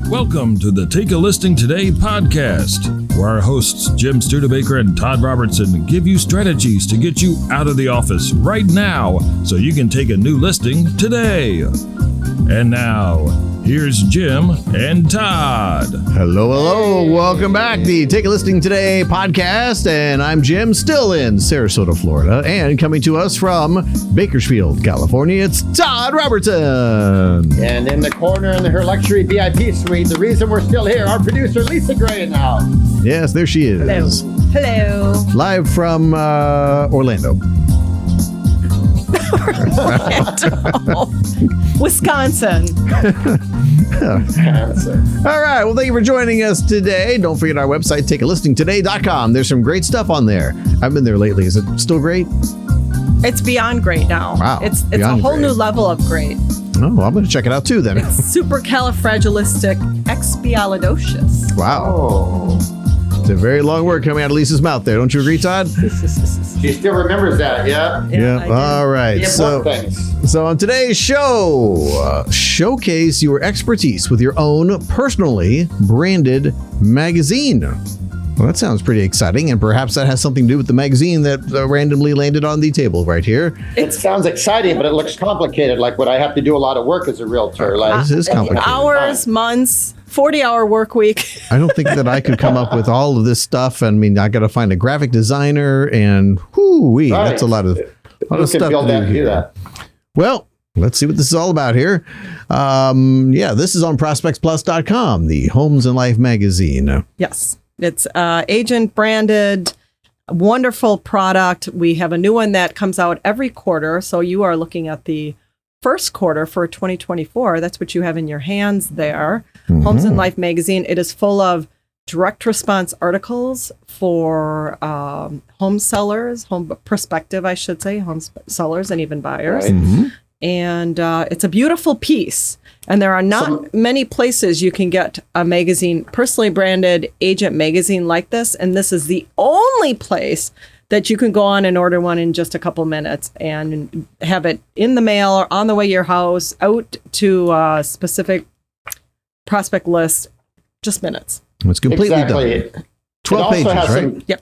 Welcome to the Take a Listing Today podcast, where our hosts Jim Studebaker and Todd Robertson give you strategies to get you out of the office right now so you can take a new listing today. And now, here's Jim and Todd. Hello. Welcome back. The Take a Listing Today podcast. And I'm Jim, still in Sarasota, Florida. And coming to us from Bakersfield, California, it's Todd Robertson. And in the corner in her luxury VIP suite, the reason we're still here, our producer, Lisa Gray, in the house. Yes, there she is. Hello. Live from Orlando. Wisconsin. All right. Well, thank you for joining us today. Don't forget our website, takealistingtoday.com. There's some great stuff on there. I've been there lately. Is it still great? It's beyond great now. Wow. It's a whole new level of great. Oh, well, I'm going to check it out too then. It's supercalifragilisticexpialidocious. Wow. Oh. It's a very long word coming out of Lisa's mouth there. Don't you agree, Todd? She still remembers that, yeah? Yeah. All right. So on today's show, showcase your expertise with your own personally branded magazine. Well, that sounds pretty exciting, and perhaps that has something to do with the magazine that randomly landed on the table right here. It sounds exciting, but it looks complicated. Like, would I have to do a lot of work as a realtor? This is complicated. Hours, months, 40-hour work week. I don't think that I could come up with all of this stuff. I mean, I got to find a graphic designer, and that's a lot of stuff to do here. Well, let's see what this is all about here. This is on ProspectsPLUS.com, the Homes and Life magazine. Yes. It's agent branded, wonderful product. We have a new one that comes out every quarter. So you are looking at the first quarter for 2024. That's what you have in your hands there. Mm-hmm. Homes and Life magazine. It is full of direct response articles for home sellers, prospective, I should say, home sellers and even buyers. Right. Mm-hmm. And it's a beautiful piece. And there are not many places you can get a magazine, personally branded agent magazine like this. And this is the only place that you can go on and order one in just a couple minutes and have it in the mail or on the way to your house, out to a specific prospect list, just minutes. It's completely done. 12 pages, right? Yep.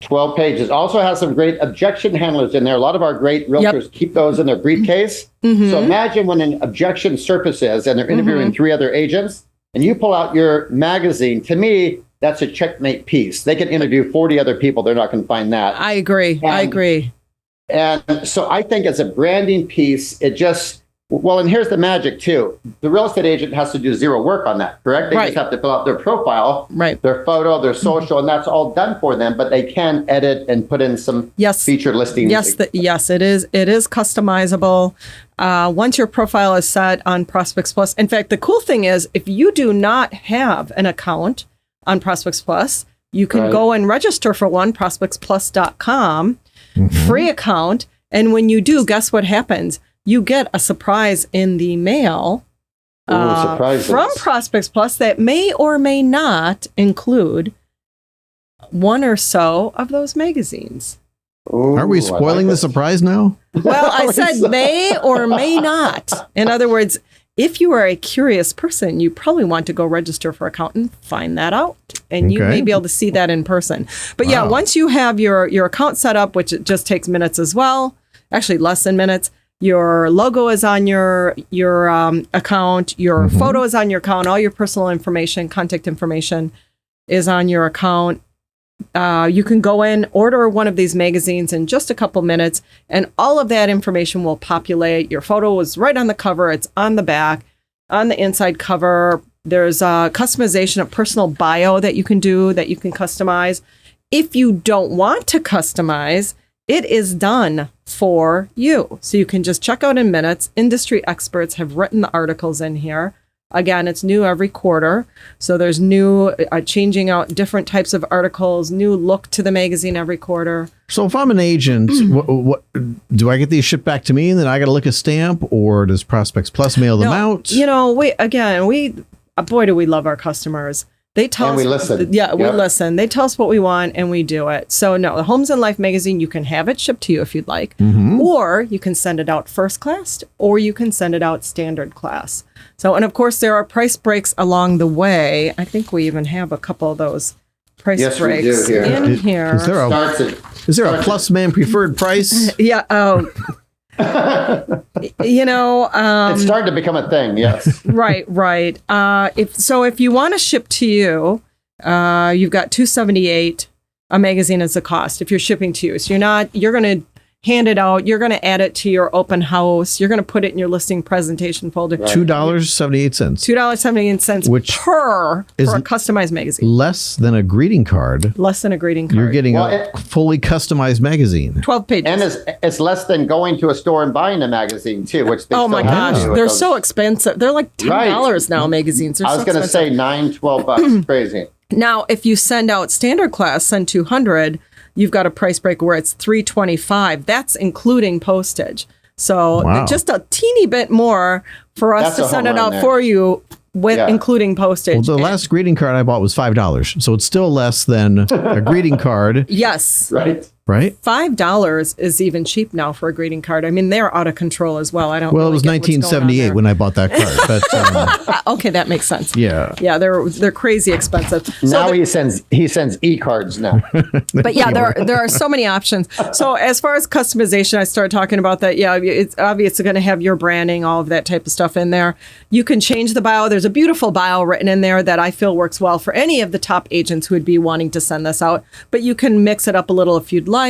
12 pages. Also has some great objection handlers in there. A lot of our great realtors keep those in their briefcase. Mm-hmm. So imagine when an objection surfaces and they're interviewing 3 other agents and you pull out your magazine. To me, that's a checkmate piece. They can interview 40 other people. They're not going to find that. I agree. And so I think as a branding piece, it just, and here's the magic too. The real estate agent has to do zero work on that, correct? They just have to fill out their profile, their photo, their social, and that's all done for them. But they can edit and put in some featured listings. Yes, it is. It is customizable. Once your profile is set on Prospects Plus. In fact, the cool thing is if you do not have an account on Prospects Plus, you can go and register for one, ProspectsPLUS.com, free account. And when you do, guess what happens? You get a surprise in the mail from Prospects Plus that may or may not include one or so of those magazines. Ooh, are we spoiling the surprise now? Well, I said may or may not. In other words, if you are a curious person, you probably want to go register for an account and find that out. And you may be able to see that in person. But once you have your account set up, which it just takes minutes as well, actually less than minutes, your logo is on your account, your photo is on your account, all your personal information, contact information is on your account. You can go in, order one of these magazines in just a couple minutes, and all of that information will populate. Your photo is right on the cover. It's on the back, on the inside cover. There's a customization of personal bio that you can do, that you can customize. If you don't want to customize, it is done for you. So you can just check out in minutes. Industry experts have written the articles in here. Again, it's new every quarter. So there's new, changing out different types of articles, new look to the magazine every quarter. So if I'm an agent, what do I get these shipped back to me and then I got to lick a stamp, or does Prospects Plus mail them out? You know, boy, do we love our customers. They tell and us. We listen. Yeah, we listen. They tell us what we want and we do it. So no, the Homes and Life magazine, you can have it shipped to you if you'd like, or you can send it out first class, or you can send it out standard class. So, and of course there are price breaks along the way. I think we even have a couple of those price breaks in here. Is there a plus man preferred price? Yeah. Oh. It's starting to become a thing. Yes. Right. If you want to ship to you, you've got $278 a magazine as the cost if you're shipping to you. So you're going to hand it out. You're going to add it to your open house. You're going to put it in your listing presentation folder. Right. $2.78. $2.78 for a customized magazine. Less than a greeting card. Less than a greeting card. You're getting a fully customized magazine. 12 pages. And it's less than going to a store and buying a magazine too, which they my gosh, they're so expensive. They're like $10 now, magazines. I was going to say $9, $12. Crazy. Now, if you send out standard class, send 200, you've got a price break where it's $325. That's including postage. So just a teeny bit more for us to send it out for you with including postage. Well, the last greeting card I bought was $5. So it's still less than a greeting card. Yes. Right? $5 is even cheap now for a greeting card. I mean, they're out of control as well. It was 1978 when I bought that card. But okay, that makes sense. Yeah, they're crazy expensive. Now he sends e-cards now. But yeah, there are so many options. So as far as customization, I started talking about that. Yeah, it's obviously going to have your branding, all of that type of stuff in there. You can change the bio. There's a beautiful bio written in there that I feel works well for any of the top agents who would be wanting to send this out. But you can mix it up a little if you'd like.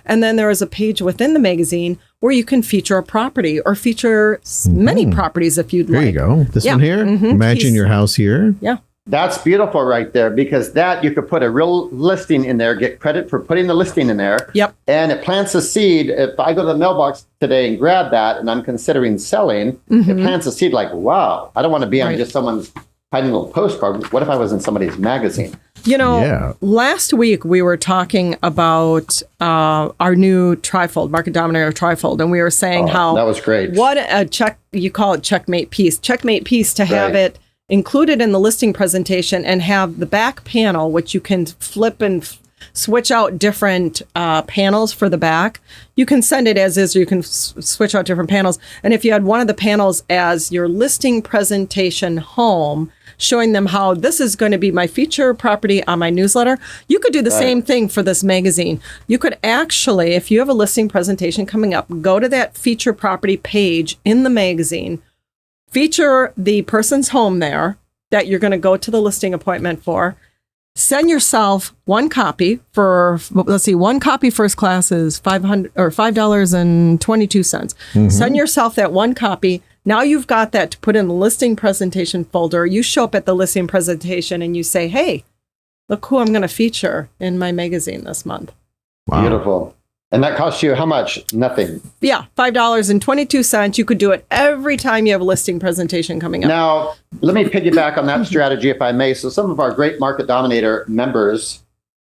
And then there is a page within the magazine where you can feature a property or feature many properties if you'd like. There you go. This one here. Imagine your house here. Yeah. That's beautiful right there, because that you could put a real listing in there, get credit for putting the listing in there. Yep. And it plants a seed. If I go to the mailbox today and grab that and I'm considering selling, it plants a seed like, wow, I don't want to be on just someone's tiny little postcard. What if I was in somebody's magazine? Last week we were talking about our new trifold, Market Dominator trifold, and we were saying how that was great. What you call it checkmate piece to have it included in the listing presentation and have the back panel, which you can flip and switch out different panels for the back. You can send it as is, or you can switch out different panels. And if you had one of the panels as your listing presentation home, showing them how this is going to be my feature property on my newsletter, you could do the same thing for this magazine. You could actually, if you have a listing presentation coming up, go to that feature property page in the magazine, feature the person's home there that you're going to go to the listing appointment for. Send yourself one copy for, one copy first class is $5.22. Send yourself that one copy. Now you've got that to put in the listing presentation folder. You show up at the listing presentation and you say, hey, look who I'm going to feature in my magazine this month. Wow. Beautiful. And that costs you how much? Nothing. Yeah, $5.22. You could do it every time you have a listing presentation coming up. Now, let me piggyback on that strategy, if I may. So some of our great Market Dominator members,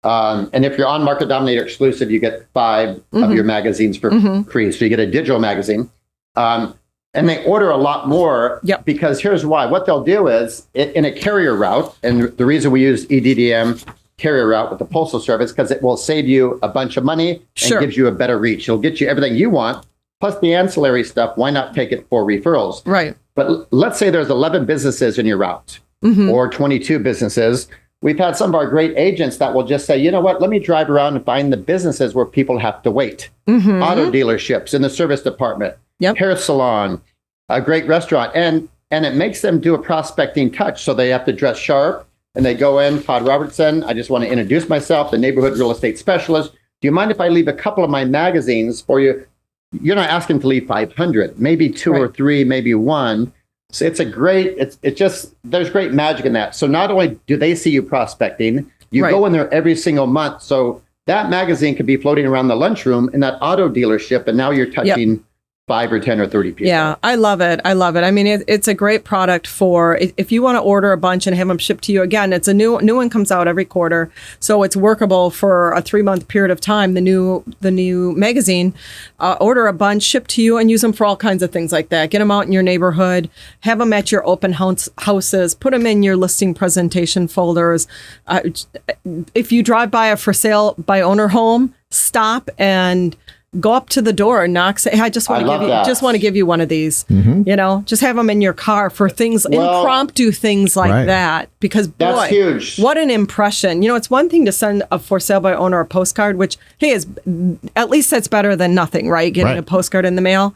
and if you're on Market Dominator exclusive, you get 5 of your magazines for free. So you get a digital magazine. And they order a lot more because here's why. What they'll do is in a carrier route, and the reason we use EDDM carrier route with the Postal Service, because it will save you a bunch of money and gives you a better reach. It'll get you everything you want, plus the ancillary stuff. Why not take it for referrals? Right. But let's say there's 11 businesses in your route or 22 businesses. We've had some of our great agents that will just say, you know what, let me drive around and find the businesses where people have to wait. Auto dealerships, in the service department, hair salon, a great restaurant. And it makes them do a prospecting touch. So they have to dress sharp. And they go in, Todd Robertson, I just want to introduce myself, the neighborhood real estate specialist. Do you mind if I leave a couple of my magazines for you? You're not asking to leave 500, maybe 2 or 3, maybe 1. So it's there's great magic in that. So not only do they see you prospecting, you go in there every single month. So that magazine could be floating around the lunchroom in that auto dealership. And now you're touching 5 or 10 or 30 people. Yeah, I love it. I love it. I mean, it's a great product for if you want to order a bunch and have them shipped to you. Again, it's a new one comes out every quarter, so it's workable for a 3-month period of time. The new magazine, order a bunch, ship to you, and use them for all kinds of things like that. Get them out in your neighborhood, have them at your open houses, put them in your listing presentation folders. If you drive by a for sale by owner home, stop and go up to the door and knock. Say, hey, I just want to give you one of these. You know, just have them in your car for things, impromptu things like that. Because boy, that's huge. What an impression! You know, it's one thing to send a for sale by owner a postcard, which is at least that's better than nothing, right? Getting a postcard in the mail.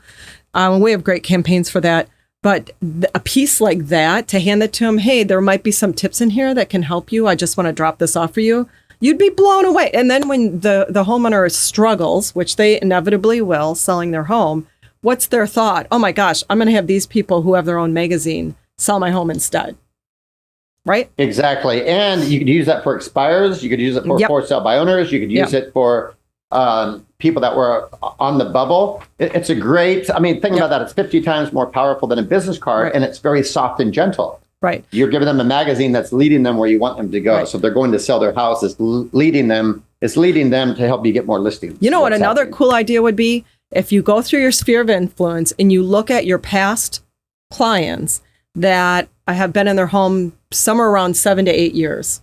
We have great campaigns for that. But a piece like that, to hand it to them, hey, there might be some tips in here that can help you. I just want to drop this off for you. You'd be blown away. And then when the homeowner struggles, which they inevitably will, selling their home, what's their thought? Oh my gosh, I'm going to have these people who have their own magazine sell my home instead. Right? Exactly. And you could use that for expires. You could use it for sale by owners. You could use it for people that were on the bubble. It's a great, I mean, think about that. It's 50 times more powerful than a business card, and it's very soft and gentle. Right. You're giving them a magazine that's leading them where you want them to go. Right. So if they're going to sell their house, it's leading them to help you get more listings. You know what another cool idea would be? If you go through your sphere of influence and you look at your past clients that have been in their home somewhere around 7 to 8 years,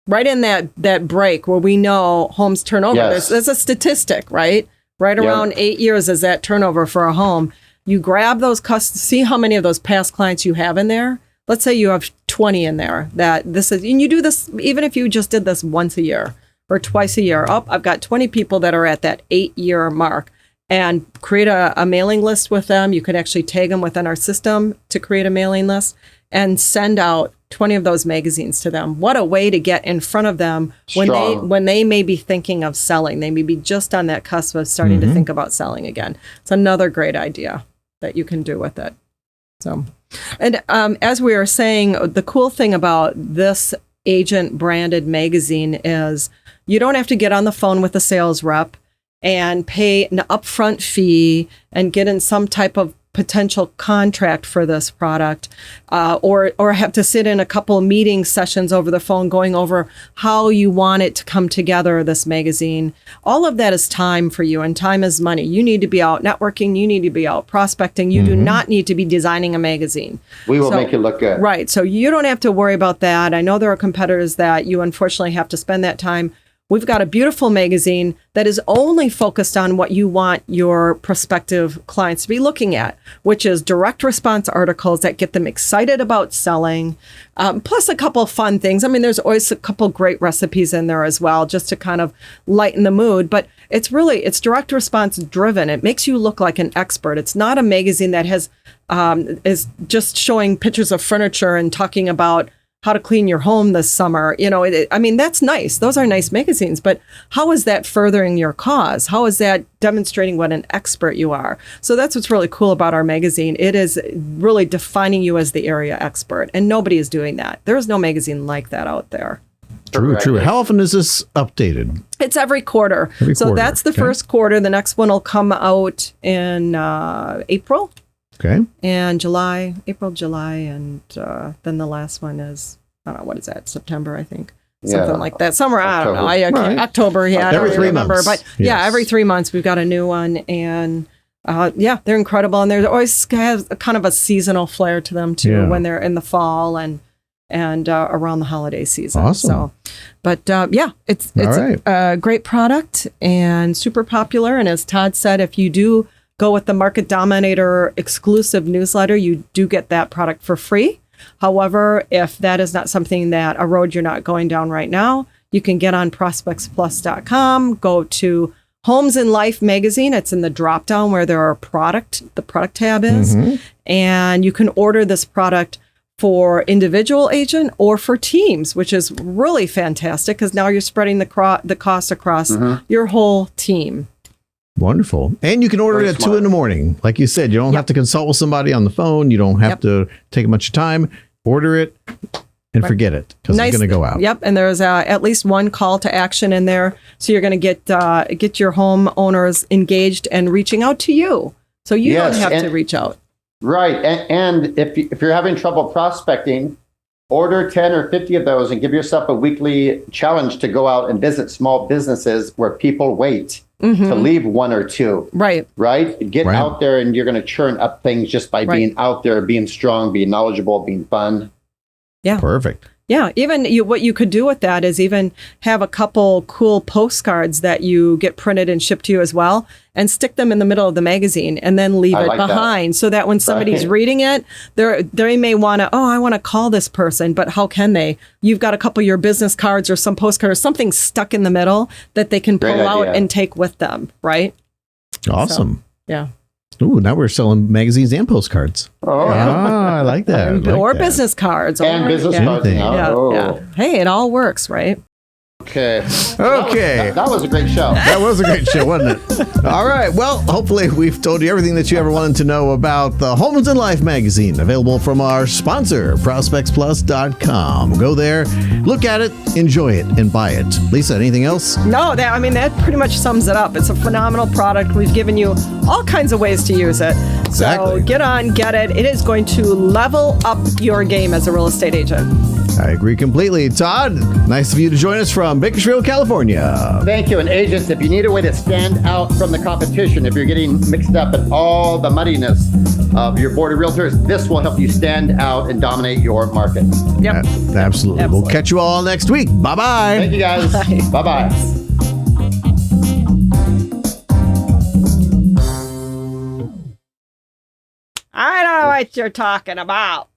right in that break where we know homes turn over. Yes. There's a statistic, right? Right around 8 years is that turnover for a home. You grab those see how many of those past clients you have in there. Let's say you have 20 in there and you do this, even if you just did this once a year or twice a year. Oh, I've got 20 people that are at that 8-year mark, and create a mailing list with them. You could actually tag them within our system to create a mailing list and send out 20 of those magazines to them. What a way to get in front of them when they may be thinking of selling. They may be just on that cusp of starting to think about selling again. It's another great idea that you can do with it. So, and as we were saying, the cool thing about this agent branded magazine is you don't have to get on the phone with a sales rep and pay an upfront fee and get in some type of potential contract for this product, or have to sit in a couple of meeting sessions over the phone going over how you want it to come together, this magazine. All of that is time for you, and time is money. You need to be out networking. You need to be out prospecting. You do not need to be designing a magazine. We will make it look good. Right. So you don't have to worry about that. I know there are competitors that you unfortunately have to spend that time. We've got a beautiful magazine that is only focused on what you want your prospective clients to be looking at, which is direct response articles that get them excited about selling, plus a couple of fun things. I mean, there's always a couple great recipes in there as well, just to kind of lighten the mood. But it's direct response driven. It makes you look like an expert. It's not a magazine that is just showing pictures of furniture and talking about how to clean your home this summer. You know, I mean, that's nice. Those are nice magazines, but how is that furthering your cause? How is that demonstrating what an expert you are? So that's what's really cool about our magazine. It is really defining you as the area expert, and nobody is doing that. There is no magazine like that out there. True. How often is this updated? It's every quarter. So that's the first quarter. The next one will come out in April. Okay. And April, July, and then the last one is, I don't know, what is that? September, I think. Something like that. Somewhere, October. I don't know. October, yeah. Every 3 months. But yeah, every 3 months we've got a new one. And they're incredible. And they always have kind of a seasonal flair to them, too, when they're in the fall and around the holiday season. Awesome. So, but it's a great product and super popular. And as Todd said, if you do go with the Market Dominator exclusive newsletter, you do get that product for free. However, if that is not something a road you're not going down right now, you can get on ProspectsPLUS.com, go to Homes in Life magazine. It's in the drop down where the product tab is. And you can order this product for individual agent or for teams, which is really fantastic because now you're spreading the cost across your whole team. Wonderful. And you can order it at 2 a.m. Like you said, you don't have to consult with somebody on the phone. You don't have to take much time. Order it and forget it because it's going to go out. Yep. And there's at least one call to action in there. So you're going to get your homeowners engaged and reaching out to you So you don't have to reach out. Right. And if you're having trouble prospecting, order 10 or 50 of those and give yourself a weekly challenge to go out and visit small businesses where people wait to leave one or two. Right. Right. Get out there and you're going to churn up things just by being out there, being strong, being knowledgeable, being fun. Yeah. Perfect. Yeah, even what you could do with that is even have a couple cool postcards that you get printed and shipped to you as well, and stick them in the middle of the magazine and then leave it behind so that when somebody's reading it, they may want to, I want to call this person, but how can they? You've got a couple of your business cards or some postcards, something stuck in the middle that they can pull out and take with them, right? Awesome. So, yeah. Ooh, now we're selling magazines and postcards. Oh, I like that. Or business cards. And business cards. Yeah. Hey, it all works, right? Okay. That was a great show. That was a great show, wasn't it? All right. Well, hopefully we've told you everything that you ever wanted to know about the Homes and Life magazine, available from our sponsor, ProspectsPLUS.com. Go there, look at it, enjoy it, and buy it. Lisa, anything else? No, that pretty much sums it up. It's a phenomenal product. We've given you all kinds of ways to use it. Exactly. So get on, get it. It is going to level up your game as a real estate agent. I agree completely. Todd, nice of you to join us from Bakersfield, California. Thank you. And agents, if you need a way to stand out from the competition, if you're getting mixed up in all the muddiness of your board of realtors, this will help you stand out and dominate your market. Yep. Absolutely. We'll catch you all next week. Bye-bye. Thank you, guys. Bye-bye. I don't know what you're talking about.